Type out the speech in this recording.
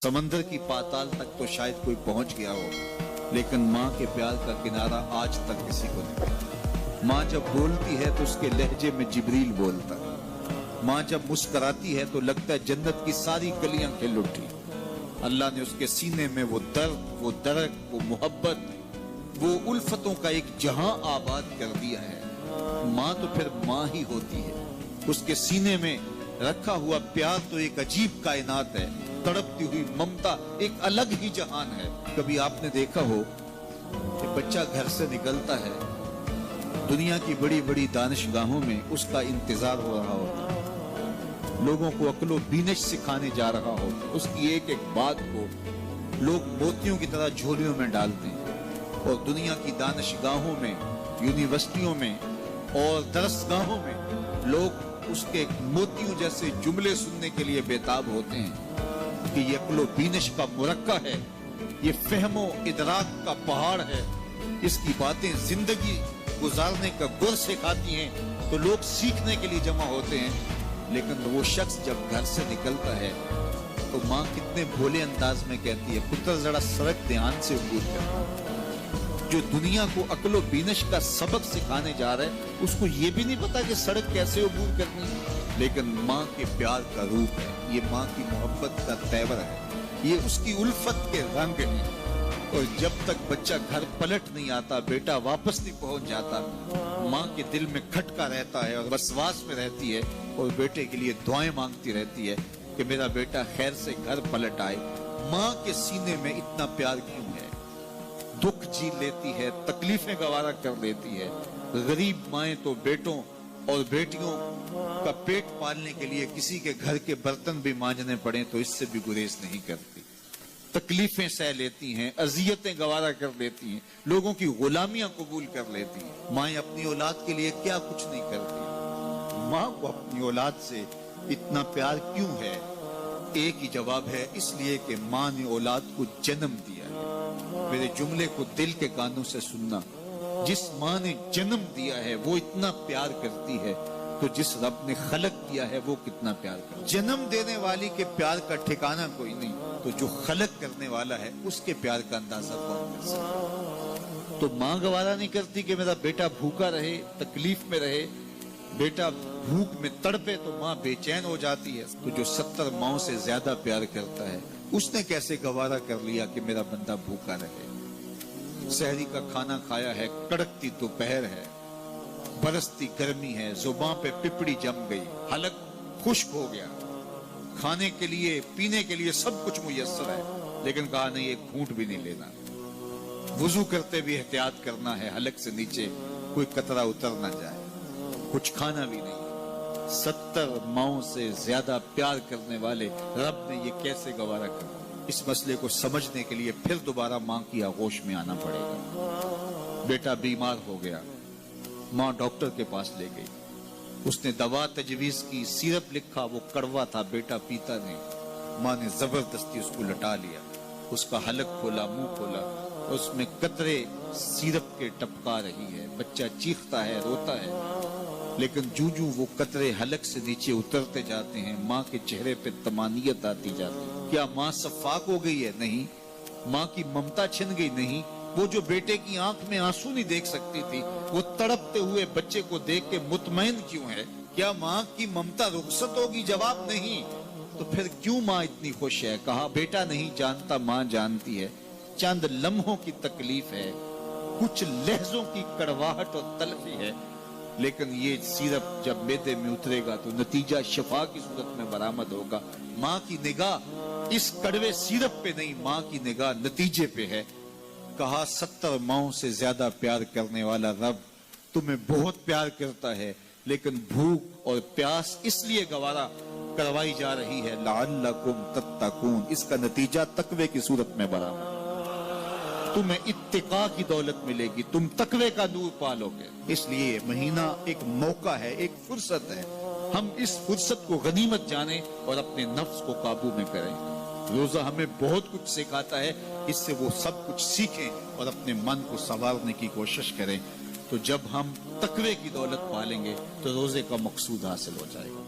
समंदर की पाताल तक तो शायद कोई पहुंच गया हो, लेकिन माँ के प्यार का किनारा आज तक किसी को नहीं पहुंचा। माँ जब बोलती है तो उसके लहजे में जिब्रील बोलता है। माँ जब मुस्कुराती है तो लगता है जन्नत की सारी गलियां खिल उठी। अल्लाह ने उसके सीने में वो दर्द, वो दरक, वो मोहब्बत, वो उल्फतों का एक जहां आबाद कर दिया है। माँ तो फिर माँ ही होती है। उसके सीने में रखा हुआ प्यार तो एक अजीब कायनात है। तड़पती हुई ममता एक अलग ही जहान है। कभी आपने देखा हो कि बच्चा घर से निकलता है, दुनिया की बड़ी बड़ी दानिशगाहों में उसका इंतजार हो रहा होता है, लोगों को अक्लो बीनिश सिखाने जा रहा होता है, उसकी एक एक बात को लोग मोतियों की तरह झोलियों में डालते हैं। और दुनिया की दानिशगाहों में, यूनिवर्सिटियों में और दरसगाहों में लोग उसके मोतियों जैसे जुमले सुनने के लिए बेताब होते हैं कि ये अक्लो बीनिश का मुरक्का है, ये फहमो इदराक का पहाड़ है, इसकी बातें जिंदगी गुजारने का गुर सिखाती हैं। तो लोग सीखने के लिए जमा होते हैं, लेकिन वो शख्स जब घर से निकलता है तो माँ कितने भोले अंदाज में कहती है, पुत्र जरा सड़क ध्यान से अबूर कर। जो दुनिया को अक्लो बीनिश का सबक सिखाने जा रहा है, उसको ये भी नहीं पता कि सड़क कैसे अबूर करनी है। लेकिन माँ के प्यार का रूप है, ये माँ की मोहब्बत का तेवर है, ये उसकी उल्फत के रंग हैं। और जब तक बच्चा घर पलट नहीं आता, बेटा वापस नहीं पहुंच जाता, माँ के दिल में खटका रहता है और वसवास में रहती है और बेटे के लिए दुआएं मांगती रहती है कि मेरा बेटा खैर से घर पलट आए। माँ के सीने में इतना प्यार क्यों है? दुख झेल लेती है, तकलीफें गवारा कर लेती है। गरीब माएं तो बेटों और बेटियों का पेट पालने के लिए किसी के घर के बर्तन भी मांजने पड़े तो इससे भी गुरेज नहीं करती। तकलीफें सह लेती हैं, अजियतें गवारा कर लेती हैं, लोगों की गुलामियां कबूल कर लेती हैं। माएं अपनी औलाद के लिए क्या कुछ नहीं करती। माँ को अपनी औलाद से इतना प्यार क्यों है? एक ही जवाब है, इसलिए कि माँ ने औलाद को जन्म दिया है। मेरे जुमले को दिल के कानों से सुनना। जिस माँ ने जन्म दिया है वो इतना प्यार करती है, तो जिस रब ने खलक किया है वो कितना प्यार करता है। जन्म देने वाली के प्यार का ठिकाना कोई नहीं, तो जो खलक करने वाला है उसके प्यार का अंदाजा कौन कर सकता है? तो माँ गवारा नहीं करती कि मेरा बेटा भूखा रहे, तकलीफ में रहे, बेटा भूख में तड़पे, तो माँ बेचैन हो जाती है। तो जो 70 माओं से ज्यादा प्यार करता है, उसने कैसे गवारा कर लिया कि मेरा बंदा भूखा रहे? सहरी का खाना खाया है, कड़कती दोपहर है, बरसती गर्मी है, जुबान पे पिपड़ी जम गई, हलक खुश्क हो गया, खाने के लिए पीने के लिए सब कुछ मुयस्सर है, लेकिन कहा नहीं एक घूंट भी नहीं लेना। वुजू करते भी एहतियात करना है, हलक से नीचे कोई कतरा उतर ना जाए, कुछ खाना भी नहीं। 70 माओं से ज्यादा प्यार करने वाले रब ने ये कैसे गवारा कर? इस मसले को समझने के लिए फिर दोबारा माँ की आगोश में आना पड़ेगा। बेटा बीमार हो गया, माँ डॉक्टर के पास ले गई, उसने दवा तजवीज की, सिरप लिखा, वो कड़वा था, बेटा पीता नहीं। माँ ने जबरदस्ती उसको लटा लिया, उसका हलक खोला, मुंह खोला, उसमें कतरे सिरप के टपका रही है। बच्चा चीखता है, रोता है, लेकिन जूजू वो कतरे हलक से नीचे उतरते जाते हैं, माँ के चेहरे पे तमानियत आती जाती है। क्या माँ सफाक हो गई है? नहीं। माँ की ममता छिन गई? नहीं। वो जो बेटे की आंख में आंसू नहीं देख सकती थी, वो तड़पते हुए बच्चे को देख के मुतमईन क्यों है? क्या माँ की ममता रुखसत होगी? जवाब नहीं। तो फिर क्यों माँ इतनी खुश है? कहा बेटा नहीं जानता, माँ जानती है। चंद लम्हों की तकलीफ है, कुछ लहजों की कड़वाहट और तलखी है, लेकिन ये सिरप जब मैदे में उतरेगा तो नतीजा शिफा की सूरत में बरामद होगा। माँ की निगाह इस कड़वे सिरप पे नहीं, माँ की निगाह नतीजे पे है। कहा 70 माओं से ज्यादा प्यार करने वाला रब तुम्हें बहुत प्यार करता है, लेकिन भूख और प्यास इसलिए गवारा करवाई जा रही है, लअल्लकुम तत्तकून। इसका नतीजा तकवे की सूरत में बरामद। तुम्हें इत्तिका की दौलत मिलेगी, तुम तकवे का नूर पालोगे। इसलिए महीना एक मौका है, एक फुर्सत है। हम इस फुर्सत को गनीमत जाने और अपने नफ्स को काबू में करें। रोजा हमें बहुत कुछ सिखाता है, इससे वो सब कुछ सीखें और अपने मन को संवारने की कोशिश करें। तो जब हम तकवे की दौलत पालेंगे तो रोजे का मकसूद हासिल हो जाएगा।